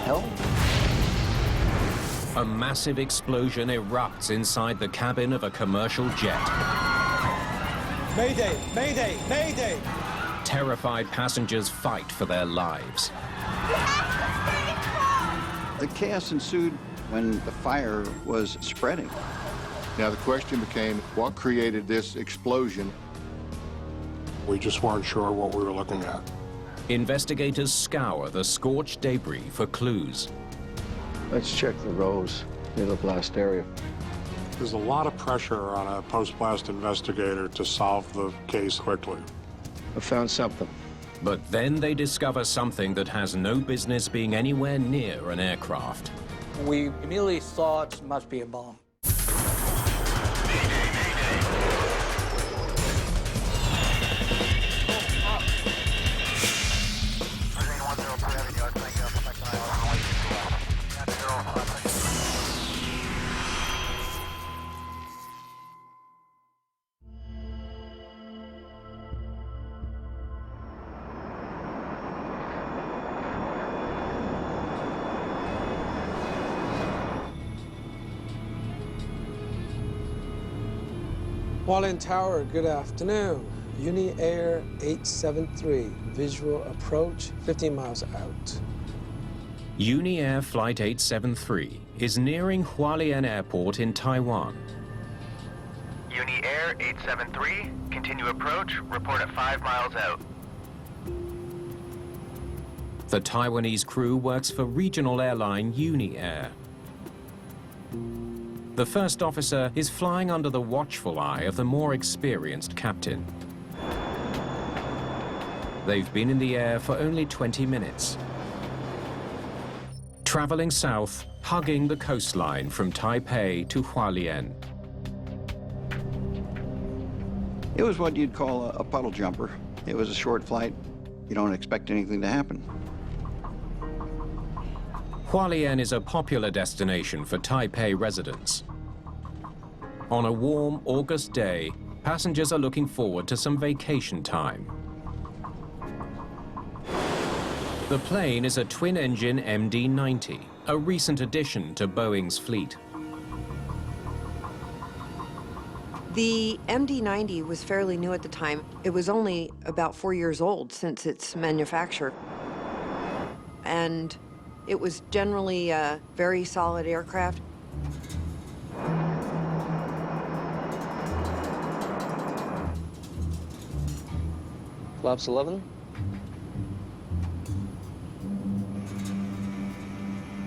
hell? A massive explosion erupts inside the cabin of a commercial jet. Mayday! Mayday! Mayday! Terrified passengers fight for their lives. The chaos ensued when the fire was spreading. Now the question became, what created this explosion? We just weren't sure what we were looking at. Investigators scour the scorched debris for clues. Let's check the rows near the blast area. There's a lot of pressure on a post-blast investigator to solve the case quickly. I found something. But then they discover something that has no business being anywhere near an aircraft. We immediately thought it must be a bomb. Hualien Tower, good afternoon. UNI Air 873, visual approach 15 miles out. UNI Air Flight 873 is nearing Hualien Airport in Taiwan. UNI Air 873, continue approach, report at 5 miles out. The Taiwanese crew works for regional airline UNI Air. The first officer is flying under the watchful eye of the more experienced captain. They've been in the air for only 20 minutes. Traveling south, hugging the coastline from Taipei to Hualien. It was what you'd call a puddle jumper. It was a short flight. You don't expect anything to happen. Hualien is a popular destination for Taipei residents. On a warm August day, passengers are looking forward to some vacation time. The plane is a twin-engine MD-90, a recent addition to Boeing's fleet. The MD-90 was fairly new at the time. It was only about 4 years old since its manufacture. And it was generally a very solid aircraft. Flaps 11.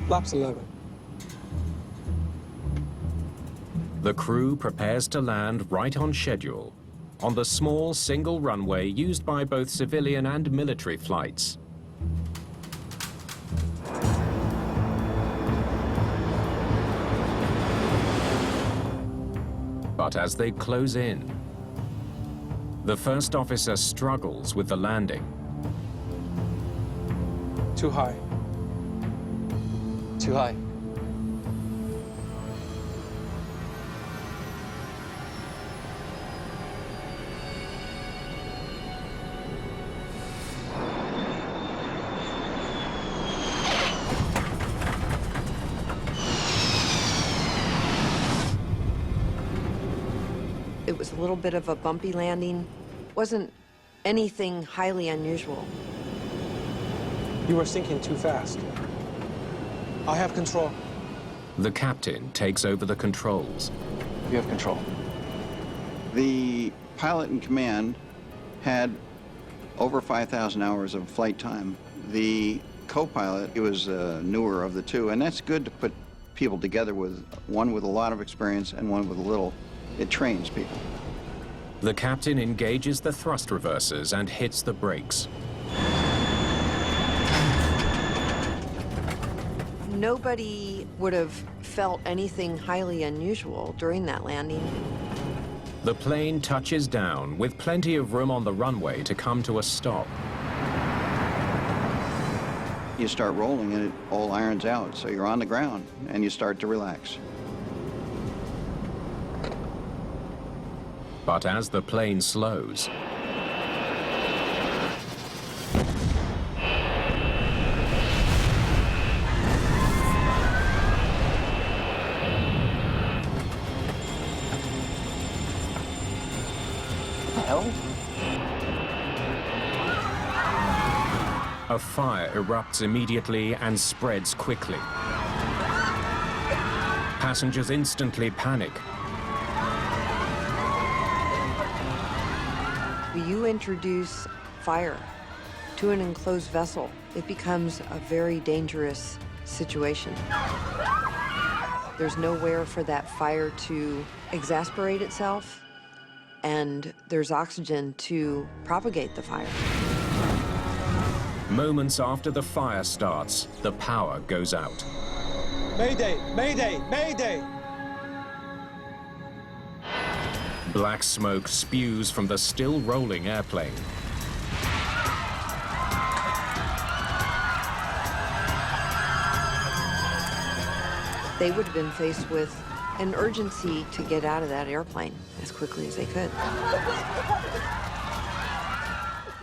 Flaps 11. The crew prepares to land right on schedule, on the small single runway used by both civilian and military flights. But as they close in, the first officer struggles with the landing. Too high. Too high. It was a little bit of a bumpy landing. Wasn't anything highly unusual. You were sinking too fast. I have control. The captain takes over the controls. You have control. The pilot in command had over 5,000 hours of flight time. The co-pilot, he was newer of the two, and that's good to put people together with one with a lot of experience and one with a little. It trains people. The captain engages the thrust reversers and hits the brakes. Nobody would have felt anything highly unusual during that landing. The plane touches down with plenty of room on the runway to come to a stop. You start rolling and it all irons out, so you're on the ground and you start to relax. But as the plane slows, A fire erupts immediately and spreads quickly. Passengers instantly panic. You introduce fire to an enclosed vessel, it becomes a very dangerous situation. There's nowhere for that fire to exasperate itself, and there's oxygen to propagate the fire. Moments after the fire starts, the power goes out. Mayday, Mayday, Mayday! Black smoke spews from the still rolling airplane. They would have been faced with an urgency to get out of that airplane as quickly as they could.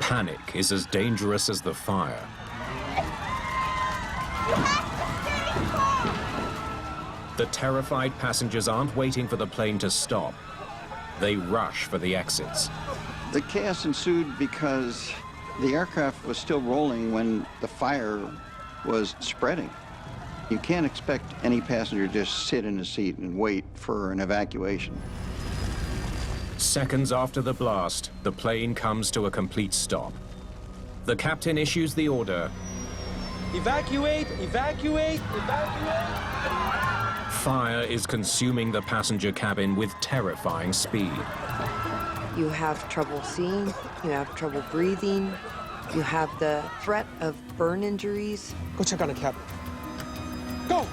Panic is as dangerous as the fire. The terrified passengers aren't waiting for the plane to stop. They rush for the exits. The chaos ensued because the aircraft was still rolling when the fire was spreading. You can't expect any passenger to just sit in a seat and wait for an evacuation. Seconds after the blast, the plane comes to a complete stop. The captain issues the order. Evacuate, evacuate, evacuate! Fire is consuming the passenger cabin with terrifying speed. You have trouble seeing, you have trouble breathing, you have the threat of burn injuries. Go check on the cabin. Go!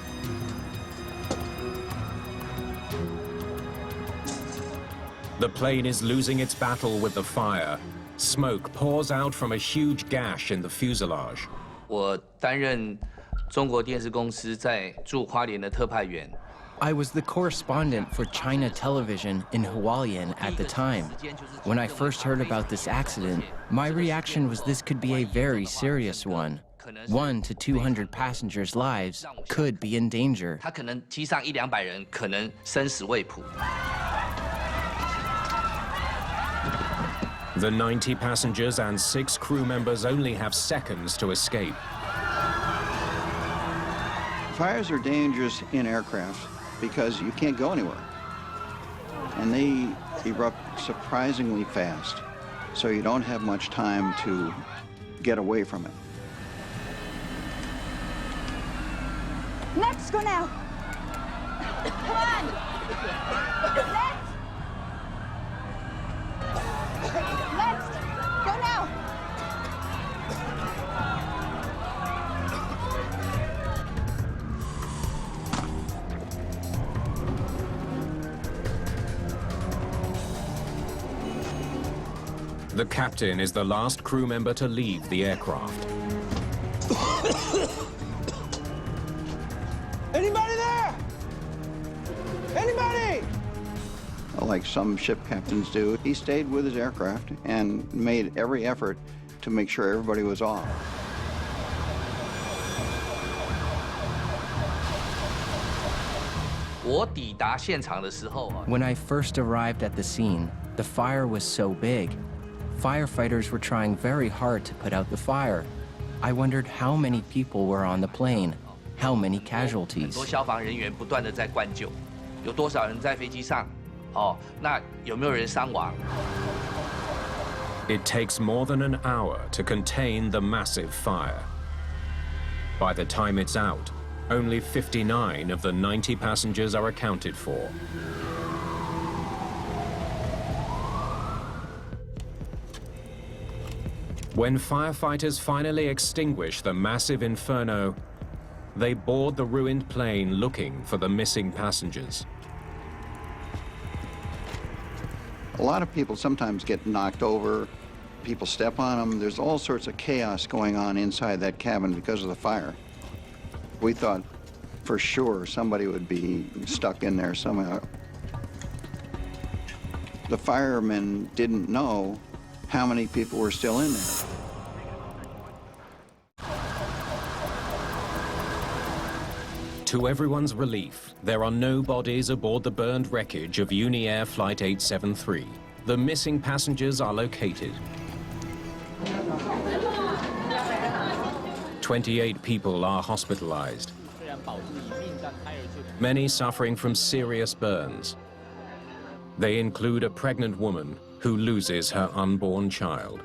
The plane is losing its battle with the fire. Smoke pours out from a huge gash in the fuselage. 我担任中国电视公司在驻花莲的特派员。 I was the correspondent for China television in Hualien at the time. When I first heard about this accident, my reaction was this could be a very serious one. 1 to 200 passengers' lives could be in danger. 他可能机上100-200人，可能生死未卜。 The 90 passengers and 6 crew members only have seconds to escape. Fires are dangerous in aircraft because you can't go anywhere. And they erupt surprisingly fast, so you don't have much time to get away from it. Let's go now. Come on. Let's go now. The captain is the last crew member to leave the aircraft. Anybody there? Anybody? Like some ship captains do, he stayed with his aircraft and made every effort to make sure everybody was off. When I first arrived at the scene, the fire was so big. Firefighters were trying very hard to put out the fire. I wondered how many people were on the plane, how many casualties. 很多消防人员不断地在灌救，有多少人在飞机上？哦，那有没有人伤亡？ It takes more than an hour to contain the massive fire. By the time it's out, only 59 of the 90 passengers are accounted for. When firefighters finally extinguish the massive inferno, they board the ruined plane looking for the missing passengers. A lot of people sometimes get knocked over, people step on them. There's all sorts of chaos going on inside that cabin because of the fire. We thought for sure somebody would be stuck in there somehow. The firemen didn't know how many people were still in there. To everyone's relief, there are no bodies aboard the burned wreckage of UNI Air Flight 873. The missing passengers are located. 28 people are hospitalized, many suffering from serious burns. They include a pregnant woman who loses her unborn child.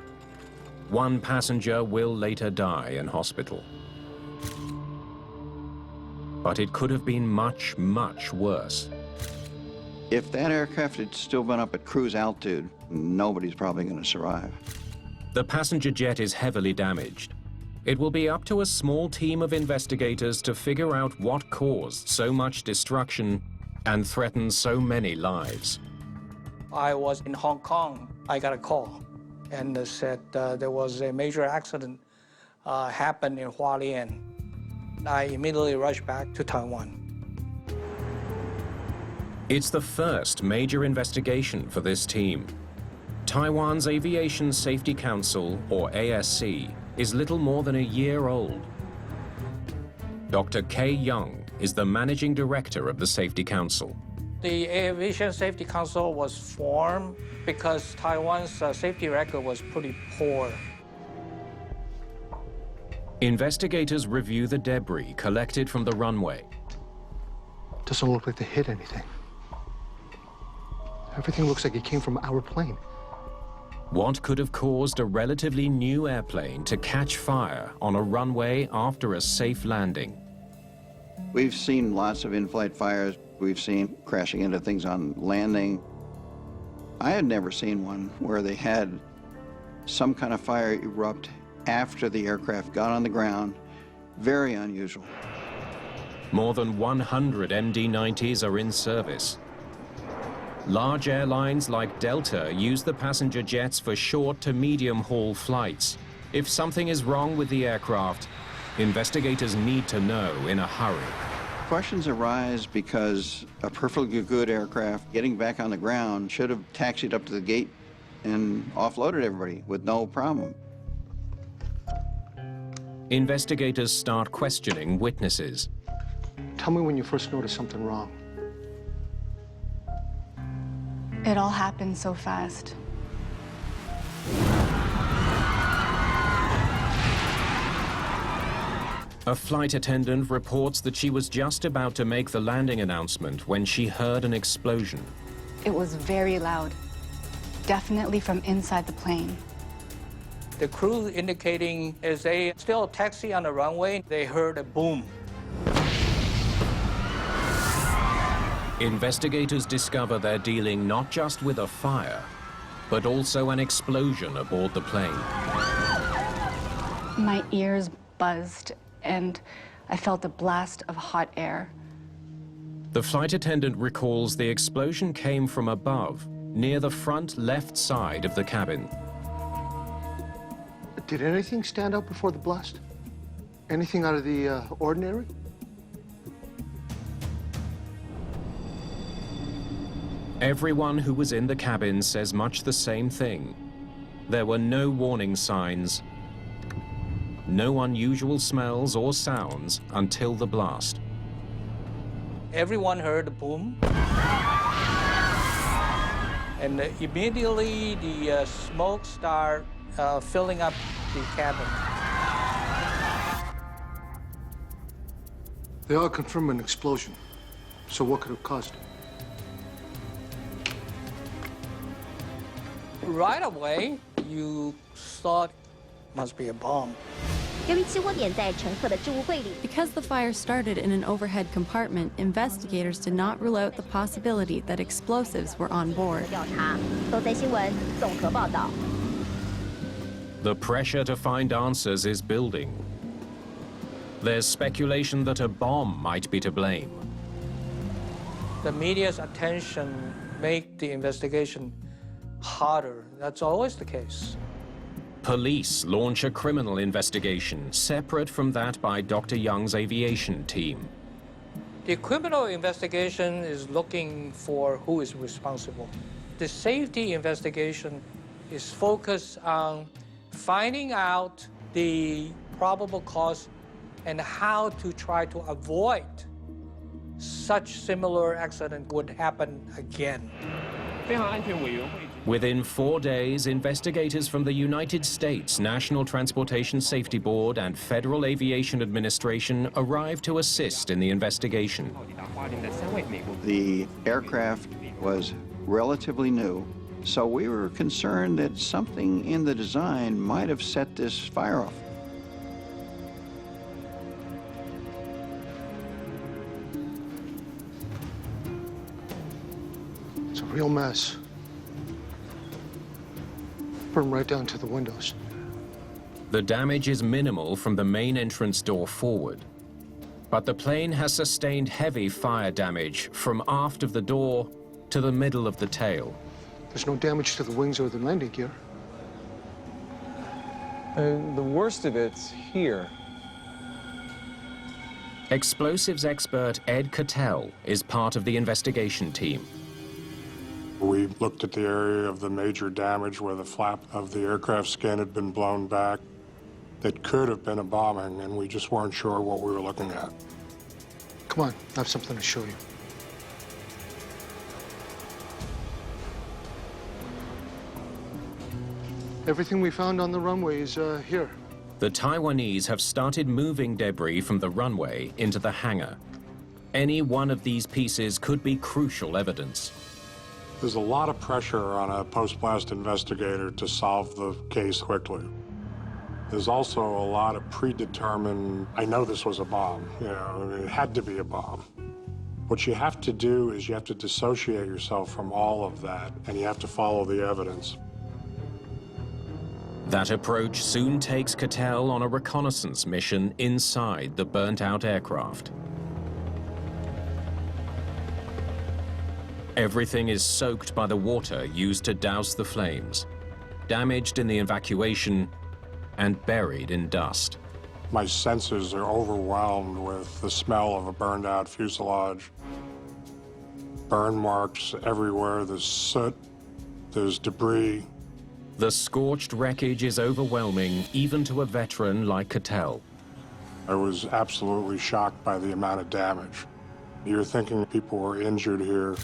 One passenger will later die in hospital. But it could have been much, much worse. If that aircraft had still been up at cruise altitude, nobody's probably going to survive. The passenger jet is heavily damaged. It will be up to a small team of investigators to figure out what caused so much destruction and threatened so many lives. I was in Hong Kong. I got a call and they said there was a major accident happened in Hualien. I immediately rushed back to Taiwan. It's the first major investigation for this team. Taiwan's Aviation Safety Council, or ASC, is little more than a year old. Dr. Kay Young is the managing director of the Safety Council. The Aviation Safety Council was formed because Taiwan's safety record was pretty poor. Investigators review the debris collected from the runway. Doesn't look like they hit anything. Everything looks like it came from our plane. What could have caused a relatively new airplane to catch fire on a runway after a safe landing? We've seen lots of in-flight fires. We've seen crashing into things on landing. I had never seen one where they had some kind of fire erupt after the aircraft got on the ground. Very unusual. More than 100 MD-90s are in service. Large airlines like Delta use the passenger jets for short to medium-haul flights. If something is wrong with the aircraft, investigators need to know in a hurry. Questions arise because a perfectly good aircraft getting back on the ground should have taxied up to the gate and offloaded everybody with no problem. Investigators start questioning witnesses. Tell me when you first noticed something wrong. It all happened so fast. A flight attendant reports that she was just about to make the landing announcement when she heard an explosion. It was very loud, definitely from inside the plane. The crew indicating as they still taxi on the runway, they heard a boom. Investigators discover they're dealing not just with a fire, but also an explosion aboard the plane. My ears buzzed, and I felt a blast of hot air. The flight attendant recalls the explosion came from above, near the front left side of the cabin. Did anything stand out before the blast? Anything out of the ordinary? Everyone who was in the cabin says much the same thing. There were no warning signs, no unusual smells or sounds until the blast. Everyone heard a boom. And immediately the smoke started filling up the cabin. They all confirm an explosion. So what could have caused it? Right away, you thought must be a bomb. Because the fire started in an overhead compartment, investigators did not rule out the possibility that explosives were on board. The pressure to find answers is building. There's speculation that a bomb might be to blame. The media's attention made the investigation harder. That's always the case. Police launch a criminal investigation separate from that by Dr. Young's aviation team. The criminal investigation is looking for who is responsible. The safety investigation is focused on finding out the probable cause and how to try to avoid such similar accident would happen again. 飞航安全委员会 Within 4 days, investigators from the United States National Transportation Safety Board and Federal Aviation Administration arrived to assist in the investigation. The aircraft was relatively new, so we were concerned that something in the design might have set this fire off. It's a real mess. Burned right down to the windows. The damage is minimal from the main entrance door forward, but the plane has sustained heavy fire damage from aft of the door to the middle of the tail. There's no damage to the wings or the landing gear. The worst of it's here. Explosives expert Ed Cattell is part of the investigation team. We looked at the area of the major damage where the flap of the aircraft skin had been blown back. That could have been a bombing, and we just weren't sure what we were looking at. Come on, I have something to show you. Everything we found on the runway is here. The Taiwanese have started moving debris from the runway into the hangar. Any one of these pieces could be crucial evidence. There's a lot of pressure on a post-blast investigator to solve the case quickly. There's also a lot of predetermined, I know this was a bomb, you know, I mean, it had to be a bomb. What you have to do is you have to dissociate yourself from all of that, and you have to follow the evidence. That approach soon takes Cattell on a reconnaissance mission inside the burnt-out aircraft. Everything is soaked by the water used to douse the flames, damaged in the evacuation, and buried in dust. My senses are overwhelmed with the smell of a burned-out fuselage. Burn marks everywhere, there's soot, there's debris. The scorched wreckage is overwhelming, even to a veteran like Cattell. I was absolutely shocked by the amount of damage. You're thinking people were injured here,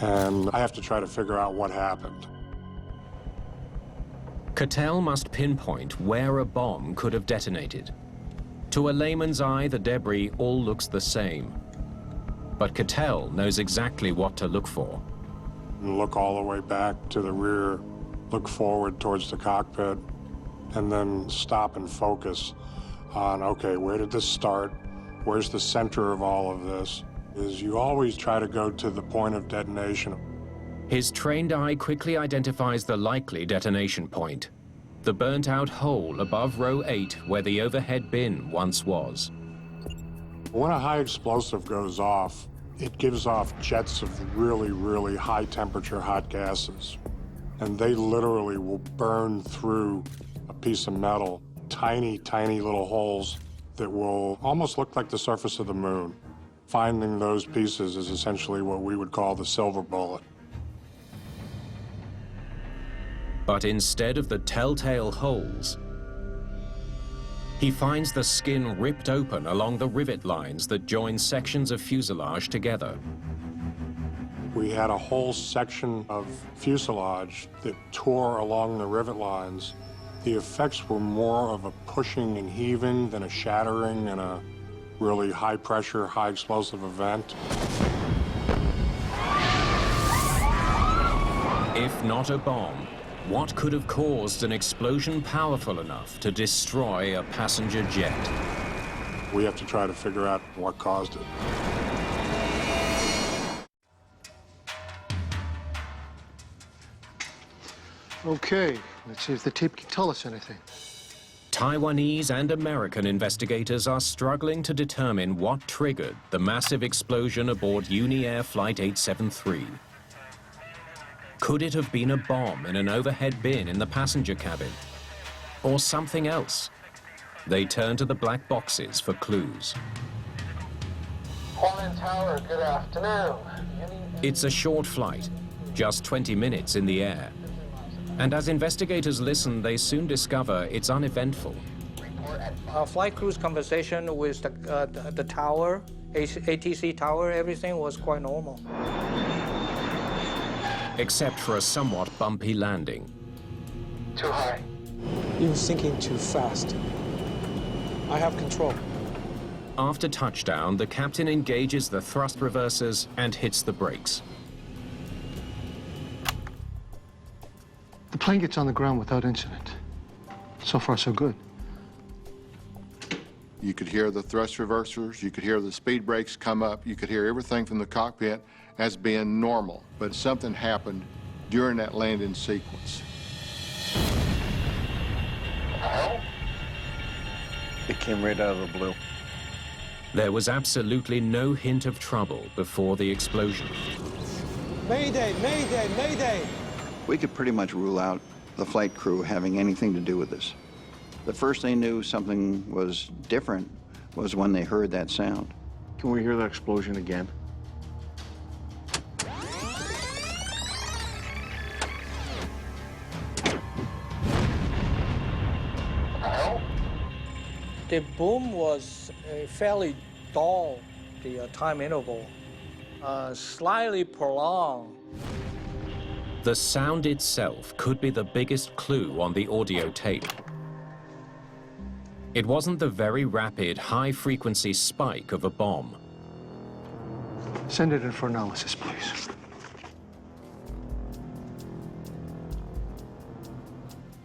and I have to try to figure out what happened. Cattell must pinpoint where a bomb could have detonated. To a layman's eye, the debris all looks the same. But Cattell knows exactly what to look for. Look all the way back to the rear, look forward towards the cockpit, and then stop and focus on, okay, where did this start? Where's the center of all of this? Is you always try to go to the point of detonation. His trained eye quickly identifies the likely detonation point, the burnt-out hole above row 8 where the overhead bin once was. When a high explosive goes off, it gives off jets of really, really high temperature hot gases. And they literally will burn through a piece of metal, tiny, tiny little holes that will almost look like the surface of the moon. Finding those pieces is essentially what we would call the silver bullet. But instead of the telltale holes, he finds the skin ripped open along the rivet lines that join sections of fuselage together. We had a whole section of fuselage that tore along the rivet lines. The effects were more of a pushing and heaving than a shattering in a really high pressure, high explosive event. If not a bomb, what could have caused an explosion powerful enough to destroy a passenger jet? We have to try to figure out what caused it. Okay, let's see if the tape can tell us anything. Taiwanese and American investigators are struggling to determine what triggered the massive explosion aboard UNI Air Flight 873. Could it have been a bomb in an overhead bin in the passenger cabin? Or something else? They turn to the black boxes for clues. Hualien Tower, good afternoon. It's a short flight, just 20 minutes in the air. And as investigators listen, they soon discover it's uneventful. Flight crew's conversation with the tower, ATC tower, everything was quite normal. except for a somewhat bumpy landing. Too high. He was sinking too fast. I have control. After touchdown, the captain engages the thrust reversers and hits the brakes. The plane gets on the ground without incident. So far, so good. You could hear the thrust reversers, you could hear the speed brakes come up, you could hear everything from the cockpit as being normal. But something happened during that landing sequence. It came right out of the blue. There was absolutely no hint of trouble before the explosion. Mayday, Mayday, Mayday! We could pretty much rule out the flight crew having anything to do with this. The first they knew something was different was when they heard that sound. Can we hear that explosion again? The boom was fairly dull, the time interval, slightly prolonged. The sound itself could be the biggest clue on the audio tape. It wasn't the very rapid, high-frequency spike of a bomb. Send it in for analysis, please.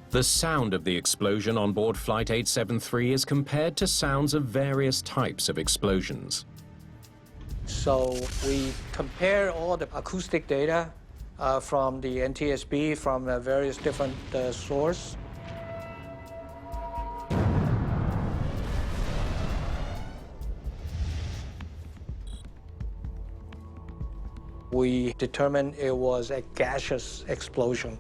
The sound of the explosion on board Flight 873 is compared to sounds of various types of explosions. So we compare all the acoustic data from the NTSB from various different sources. We determined it was a gaseous explosion.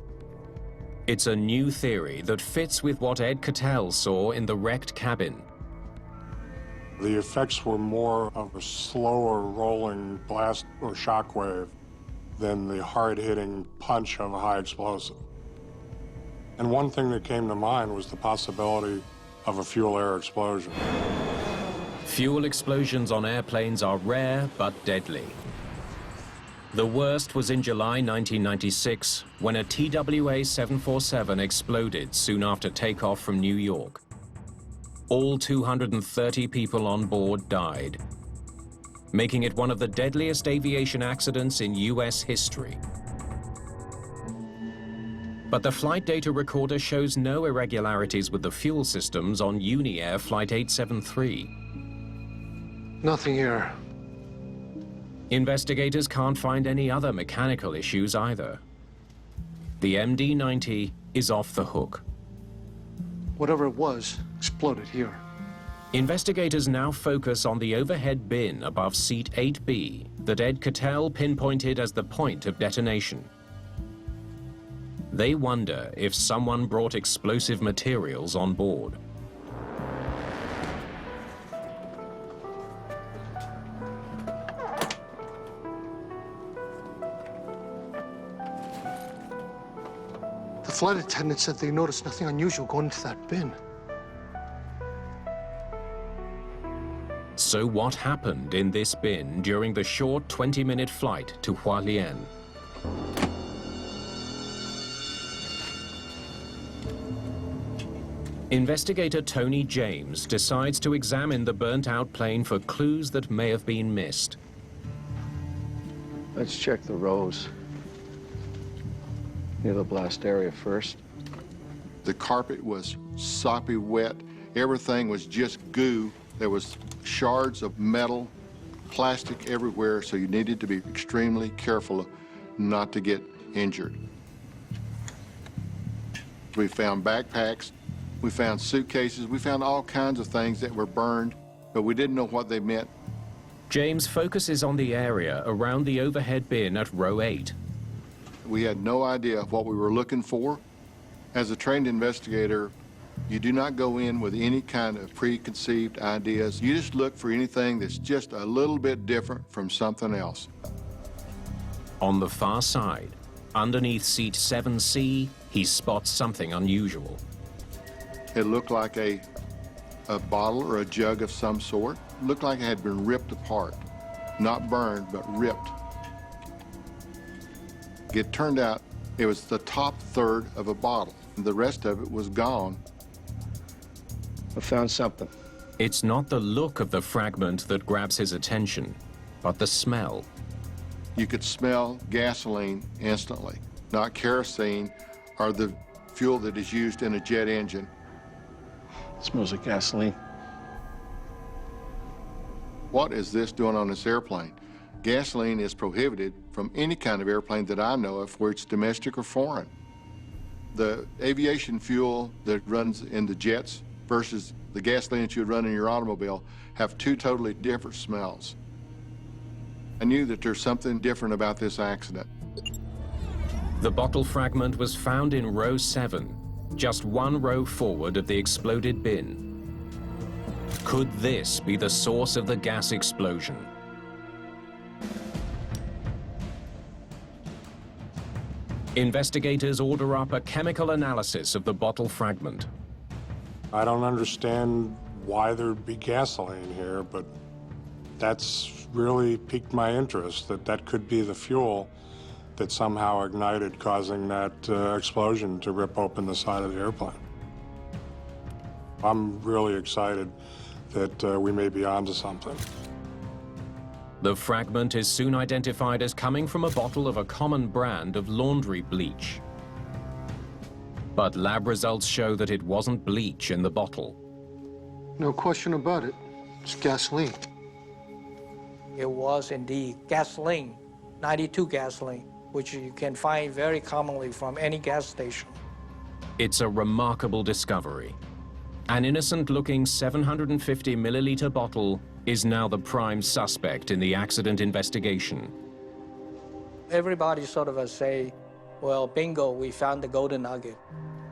It's a new theory that fits with what Ed Cattell saw in the wrecked cabin. The effects were more of a slower rolling blast or shock wave than the hard-hitting punch of a high explosive. And one thing that came to mind was the possibility of a fuel-air explosion. Fuel explosions on airplanes are rare but deadly. The worst was in July 1996, when a TWA 747 exploded soon after takeoff from New York. All 230 people on board died, making it one of the deadliest aviation accidents in US history. But the flight data recorder shows no irregularities with the fuel systems on UNI Air Flight 873. Nothing here. Investigators can't find any other mechanical issues either. The MD-90 is off the hook. Whatever it was, exploded here. Investigators now focus on the overhead bin above seat 8B that Ed Cattell pinpointed as the point of detonation. They wonder if someone brought explosive materials on board. The flight attendant said they noticed nothing unusual going into that bin. So what happened in this bin during the short 20-minute flight to Hualien? Investigator Tony James decides to examine the burnt-out plane for clues that may have been missed. Let's check the rows near the blast area first. The carpet was soppy wet. Everything was just goo. There was shards of metal, plastic everywhere, so you needed to be extremely careful not to get injured. We found backpacks, we found suitcases, we found all kinds of things that were burned, but we didn't know what they meant. James focuses on the area around the overhead bin at row 8. We had no idea what we were looking for. As a trained investigator, you do not go in with any kind of preconceived ideas. You just look for anything that's just a little bit different from something else. On the far side, underneath seat 7C, he spots something unusual. It looked like a bottle or a jug of some sort. It looked like it had been ripped apart. Not burned, but ripped. It turned out it was the top third of a bottle. The rest of it was gone. I found something. It's not the look of the fragment that grabs his attention, but the smell. You could smell gasoline instantly, not kerosene or the fuel that is used in a jet engine. It smells like gasoline. What is this doing on this airplane? Gasoline is prohibited from any kind of airplane that I know of, where it's domestic or foreign. The aviation fuel that runs in the jets versus the gasoline that you would run in your automobile have two totally different smells. I knew that there's something different about this accident. The bottle fragment was found in row 7, just one row forward of the exploded bin. Could this be the source of the gas explosion? Investigators order up a chemical analysis of the bottle fragment. I don't understand why there'd be gasoline here, but that's really piqued my interest, that could be the fuel that somehow ignited, causing that explosion to rip open the side of the airplane. I'm really excited that we may be onto something. The fragment is soon identified as coming from a bottle of a common brand of laundry bleach. But lab results show that it wasn't bleach in the bottle. No question about it. It's gasoline. It was indeed gasoline, 92 gasoline, which you can find very commonly from any gas station. It's a remarkable discovery. An innocent-looking 750 milliliter bottle is now the prime suspect in the accident investigation. Everybody sort of say, well, bingo, we found the golden nugget.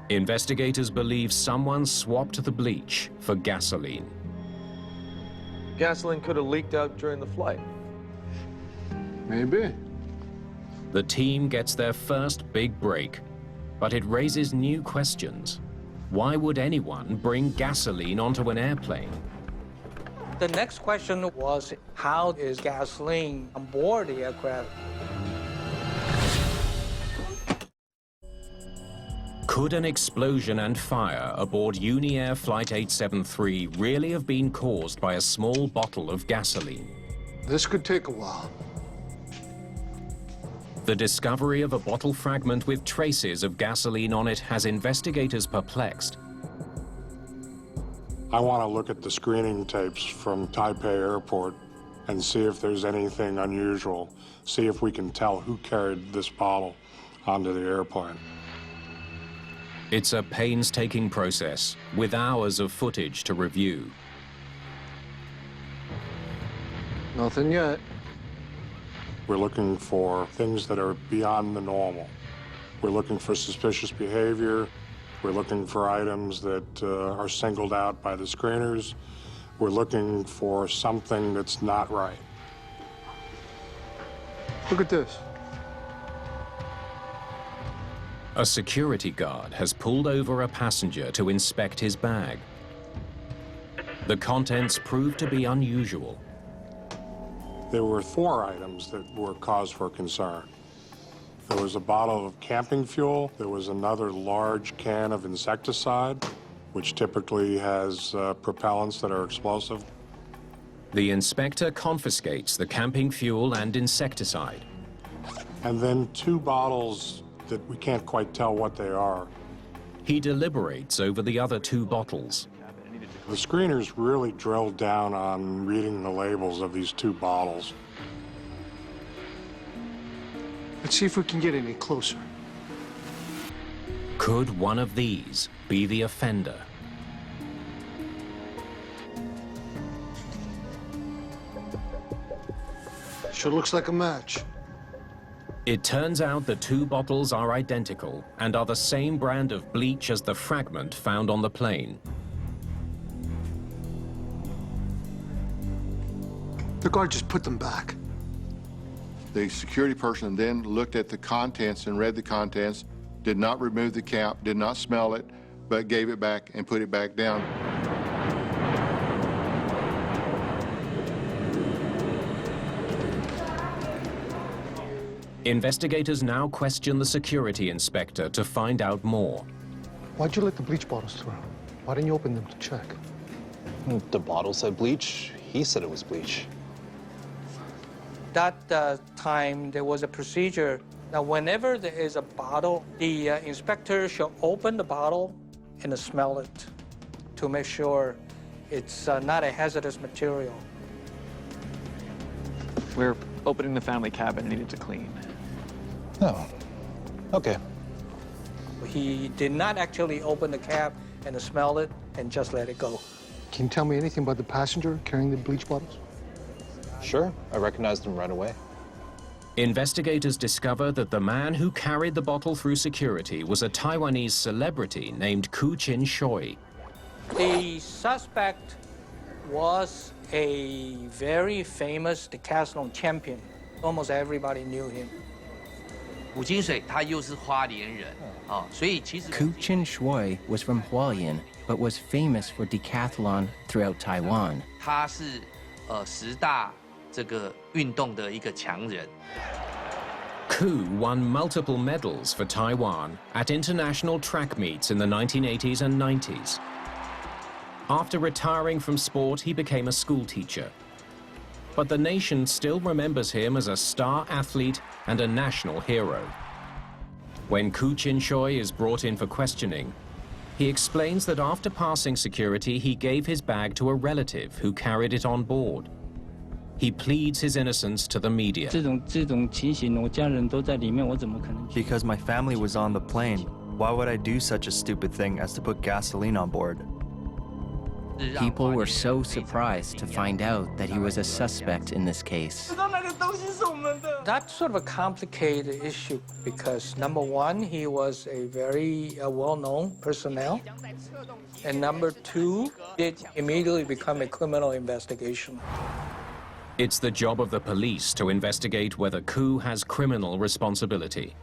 Investigators believe someone swapped the bleach for gasoline. Gasoline could have leaked out during the flight. Maybe. The team gets their first big break, but it raises new questions. Why would anyone bring gasoline onto an airplane? The next question was, how is gasoline on board the aircraft? Could an explosion and fire aboard UNI Air Flight 873 really have been caused by a small bottle of gasoline? This could take a while. The discovery of a bottle fragment with traces of gasoline on it has investigators perplexed. I want to look at the screening tapes from Taipei Airport and see if there's anything unusual, see if we can tell who carried this bottle onto the airplane. It's a painstaking process, with hours of footage to review. Nothing yet. We're looking for things that are beyond the normal. We're looking for suspicious behavior. We're looking for items that are singled out by the screeners. We're looking for something that's not right. Look at this. A security guard has pulled over a passenger to inspect his bag. The contents proved to be unusual. There were 4 items that were cause for concern. There was a bottle of camping fuel. There was another large can of insecticide, which typically has propellants that are explosive. The inspector confiscates the camping fuel and insecticide. And then 2 bottles that we can't quite tell what they are. He deliberates over the other 2 bottles. The screeners really drilled down on reading the labels of these 2 bottles. Let's see if we can get any closer. Could one of these be the offender? Sure looks like a match. It turns out the 2 bottles are identical and are the same brand of bleach as the fragment found on the plane. The guard just put them back. The security person then looked at the contents and read the contents, did not remove the cap, did not smell it, but gave it back and put it back down. Investigators now question the security inspector to find out more. Why'd you let the bleach bottles through? Why didn't you open them to check? The bottle said bleach. He said it was bleach. That time, there was a procedure that whenever there is a bottle, the inspector should open the bottle and smell it to make sure it's not a hazardous material. We're opening the family cabin, needed to clean. Oh, okay. He did not actually open the cab and smell it and just let it go. Can you tell me anything about the passenger carrying the bleach bottles? Sure, I recognized him right away. Investigators discover that the man who carried the bottle through security was a Taiwanese celebrity named Koo Chin-shoy. The suspect was a very famous decathlon champion. Almost everybody knew him. Koo Chin-shoy was from Hualien, but was famous for decathlon throughout Taiwan. Koo won multiple medals for Taiwan at international track meets in the 1980s and 90s. After retiring from sport, he became a school teacher. But the nation still remembers him as a star athlete and a national hero. When Koo Chin-shoy is brought in for questioning, he explains that after passing security, he gave his bag to a relative who carried it on board. He pleads his innocence to the media. Because my family was on the plane, why would I do such a stupid thing as to put gasoline on board? People were so surprised to find out that he was a suspect in this case. That's sort of a complicated issue because, number one, he was a very well-known personnel. And number two, it immediately became a criminal investigation. It's the job of the police to investigate whether Koo has criminal responsibility.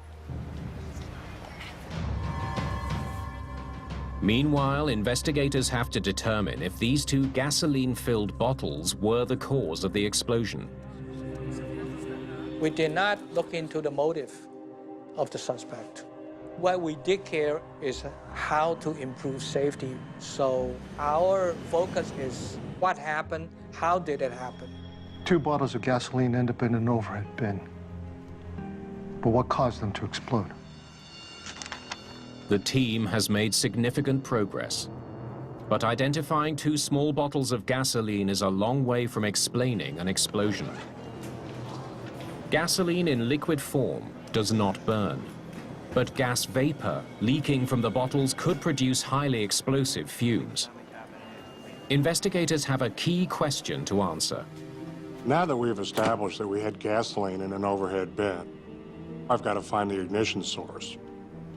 Meanwhile, investigators have to determine if these two gasoline-filled bottles were the cause of the explosion. We did not look into the motive of the suspect. What we did care is how to improve safety. So our focus is what happened, how did it happen? 2 bottles of gasoline end up in an overhead bin. But what caused them to explode? The team has made significant progress, but identifying 2 small bottles of gasoline is a long way from explaining an explosion. Gasoline in liquid form does not burn, but gas vapor leaking from the bottles could produce highly explosive fumes. Investigators have a key question to answer. Now that we've established that we had gasoline in an overhead bin, I've got to find the ignition source.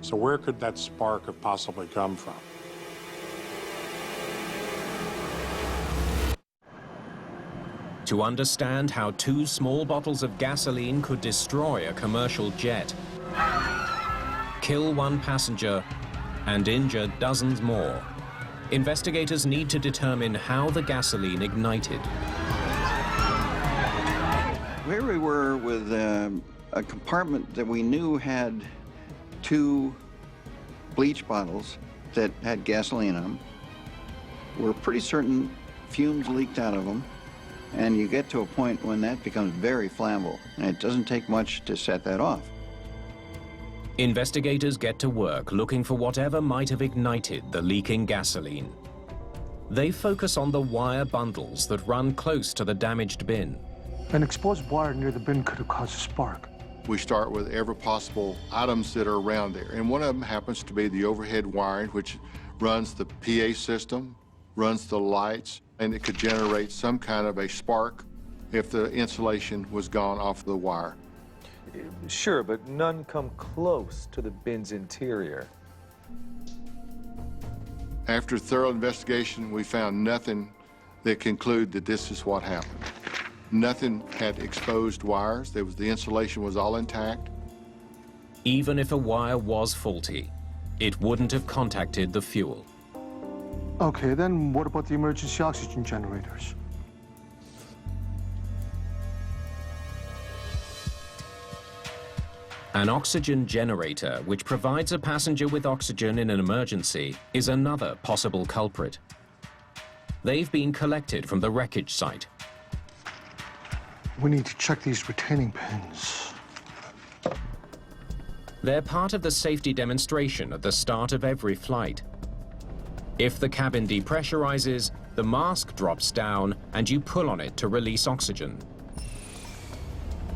So where could that spark have possibly come from? To understand how 2 small bottles of gasoline could destroy a commercial jet, kill 1 passenger, and injure dozens more, investigators need to determine how the gasoline ignited. Here we were with a compartment that we knew had 2 bleach bottles that had gasoline in them. We're pretty certain fumes leaked out of them, and you get to a point when that becomes very flammable, and it doesn't take much to set that off. Investigators get to work looking for whatever might have ignited the leaking gasoline. They focus on the wire bundles that run close to the damaged bin. An exposed wire near the bin could have caused a spark. We start with every possible items that are around there. And one of them happens to be the overhead wiring, which runs the PA system, runs the lights, and it could generate some kind of a spark if the insulation was gone off the wire. Sure, but none come close to the bin's interior. After thorough investigation, we found nothing that concluded that this is what happened. Nothing had exposed wires. The insulation was all intact. Even if a wire was faulty, it wouldn't have contacted the fuel. Okay, then what about the emergency oxygen generators? An oxygen generator, which provides a passenger with oxygen in an emergency, is another possible culprit. They've been collected from the wreckage site. We need to check these retaining pins. They're part of the safety demonstration at the start of every flight. If the cabin depressurizes, the mask drops down and you pull on it to release oxygen.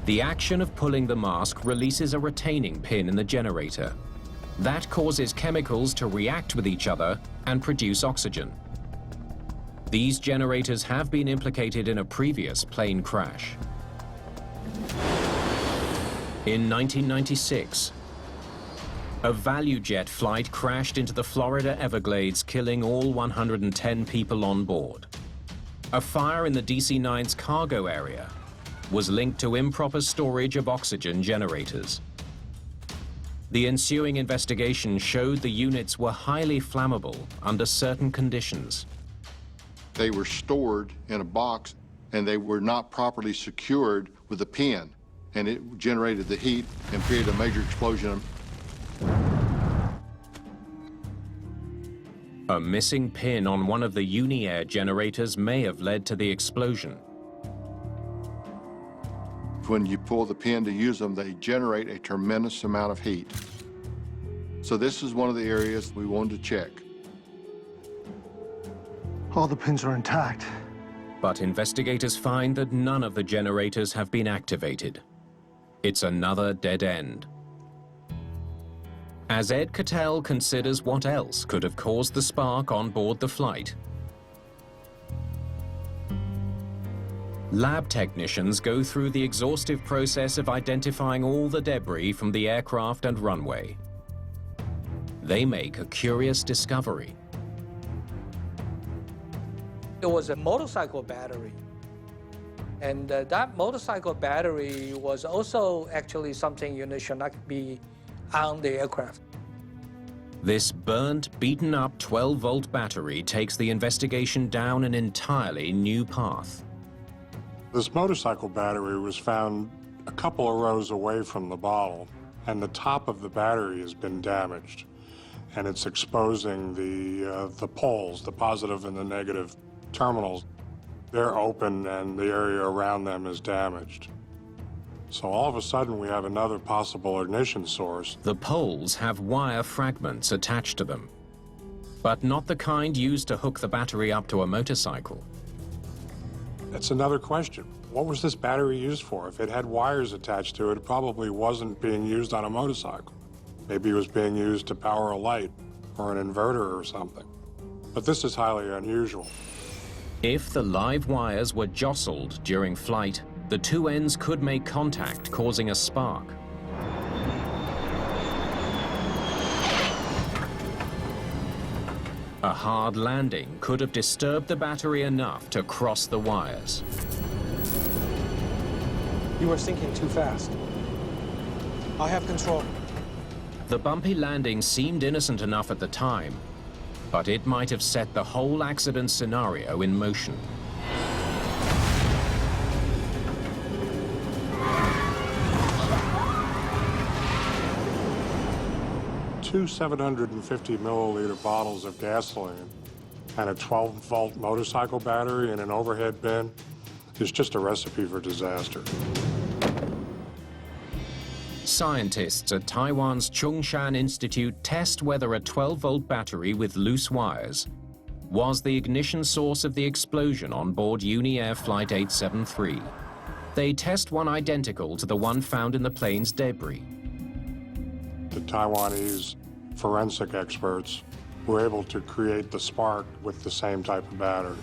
The action of pulling the mask releases a retaining pin in the generator. That causes chemicals to react with each other and produce oxygen. These generators have been implicated in a previous plane crash. In 1996, a value jet flight crashed into the Florida Everglades, killing all 110 people on board. A fire in the DC-9's cargo area was linked to improper storage of oxygen generators. The ensuing investigation showed the units were highly flammable under certain conditions. They were stored in a box, and they were not properly secured with a pin, and it generated the heat and created a major explosion. A missing pin on one of the UNI Air generators may have led to the explosion. When you pull the pin to use them, they generate a tremendous amount of heat. So this is one of the areas we wanted to check. All the pins are intact. But investigators find that none of the generators have been activated. It's another dead end. As Ed Cattell considers what else could have caused the spark on board the flight, lab technicians go through the exhaustive process of identifying all the debris from the aircraft and runway. They make a curious discovery. It was a motorcycle battery. And that motorcycle battery was also actually something should not be on the aircraft. This burnt, beaten-up 12-volt battery takes the investigation down an entirely new path. This motorcycle battery was found a couple of rows away from the bottle, and the top of the battery has been damaged, and it's exposing the poles, the positive and the negative terminals. They're open, and the area around them is damaged. So all of a sudden, we have another possible ignition source. The poles have wire fragments attached to them, but not the kind used to hook the battery up to a motorcycle. That's another question. What was this battery used for? If it had wires attached to it, it probably wasn't being used on a motorcycle. Maybe it was being used to power a light or an inverter or something. But this is highly unusual. If the live wires were jostled during flight, the two ends could make contact, causing a spark. A hard landing could have disturbed the battery enough to cross the wires. You are sinking too fast. I have control. The bumpy landing seemed innocent enough at the time, but it might have set the whole accident scenario in motion. Two 750 milliliter bottles of gasoline and a 12-volt motorcycle battery in an overhead bin is just a recipe for disaster. Scientists at Taiwan's Chung-Shan Institute test whether a 12-volt battery with loose wires was the ignition source of the explosion on board UNI Air Flight 873. They test one identical to the one found in the plane's debris. The Taiwanese forensic experts were able to create the spark with the same type of battery.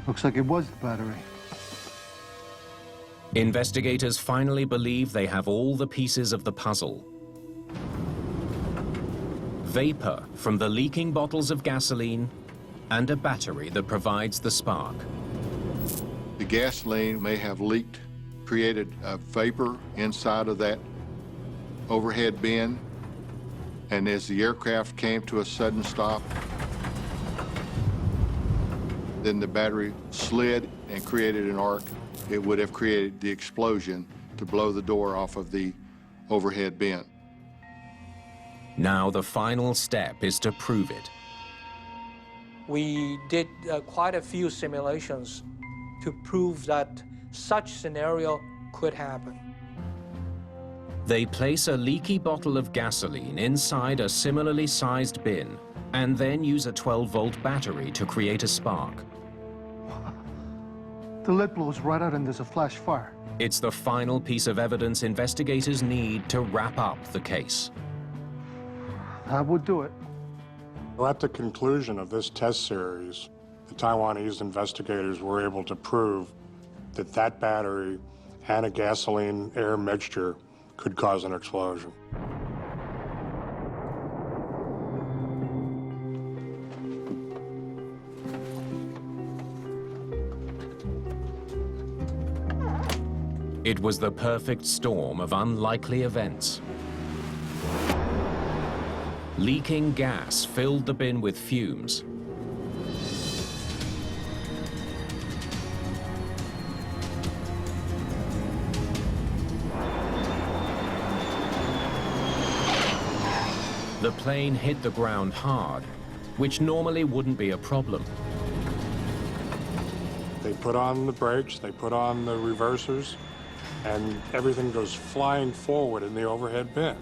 Looks like it was the battery. Investigators finally believe they have all the pieces of the puzzle. Vapor from the leaking bottles of gasoline and a battery that provides the spark. The gasoline may have leaked, created a vapor inside of that overhead bin, and as the aircraft came to a sudden stop, then the battery slid and created an arc. It would have created the explosion to to blow the door off of the overhead bin. Now the final step is to prove it. We did quite a few simulations to prove that such scenario could happen. They place a leaky bottle of gasoline inside a similarly sized bin and then use a 12-volt battery to create a spark. The lid blows right out and there's a flash fire. It's the final piece of evidence investigators need to wrap up the case. I would do it. Well, at the conclusion of this test series, the Taiwanese investigators were able to prove that that battery and a gasoline-air mixture could cause an explosion. It was the perfect storm of unlikely events. Leaking gas filled the bin with fumes. The plane hit the ground hard, which normally wouldn't be a problem. They put on the brakes, they put on the reversers, and everything goes flying forward in the overhead bin.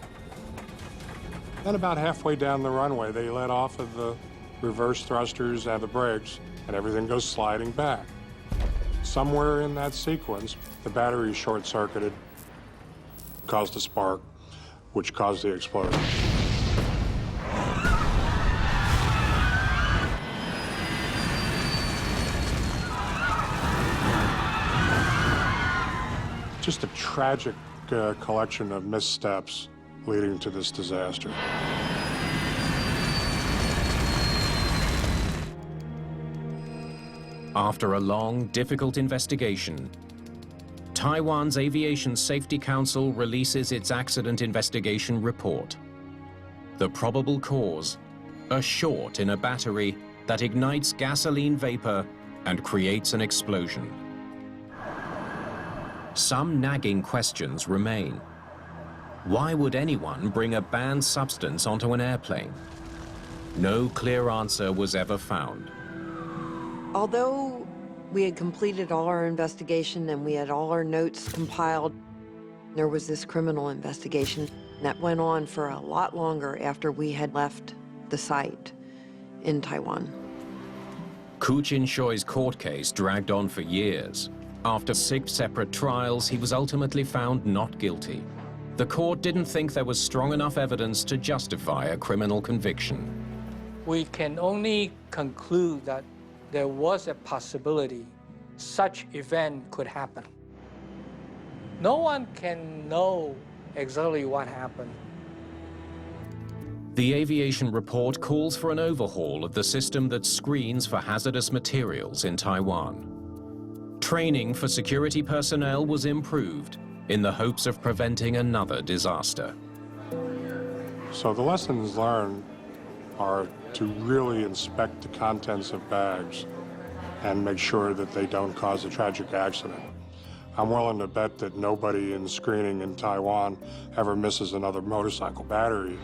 Then about halfway down the runway, they let off of the reverse thrusters and the brakes, and everything goes sliding back. Somewhere in that sequence, the battery short-circuited, caused a spark, which caused the explosion. Just a tragic collection of missteps leading to this disaster. After a long, difficult investigation, Taiwan's Aviation Safety Council releases its accident investigation report. The probable cause, a short in a battery that ignites gasoline vapor and creates an explosion. Some nagging questions remain. Why would anyone bring a banned substance onto an airplane? No clear answer was ever found. Although we had completed all our investigation and we had all our notes compiled, there was this criminal investigation that went on for a lot longer after we had left the site in Taiwan. Koo Chin-shoi's court case dragged on for years. After 6 separate trials, he was ultimately found not guilty. The court didn't think there was strong enough evidence to justify a criminal conviction. We can only conclude that there was a possibility such event could happen. No one can know exactly what happened. The aviation report calls for an overhaul of the system that screens for hazardous materials in Taiwan. Training for security personnel was improved in the hopes of preventing another disaster. So the lessons learned are to really inspect the contents of bags and make sure that they don't cause a tragic accident. I'm willing to bet that nobody in screening in Taiwan ever misses another motorcycle battery.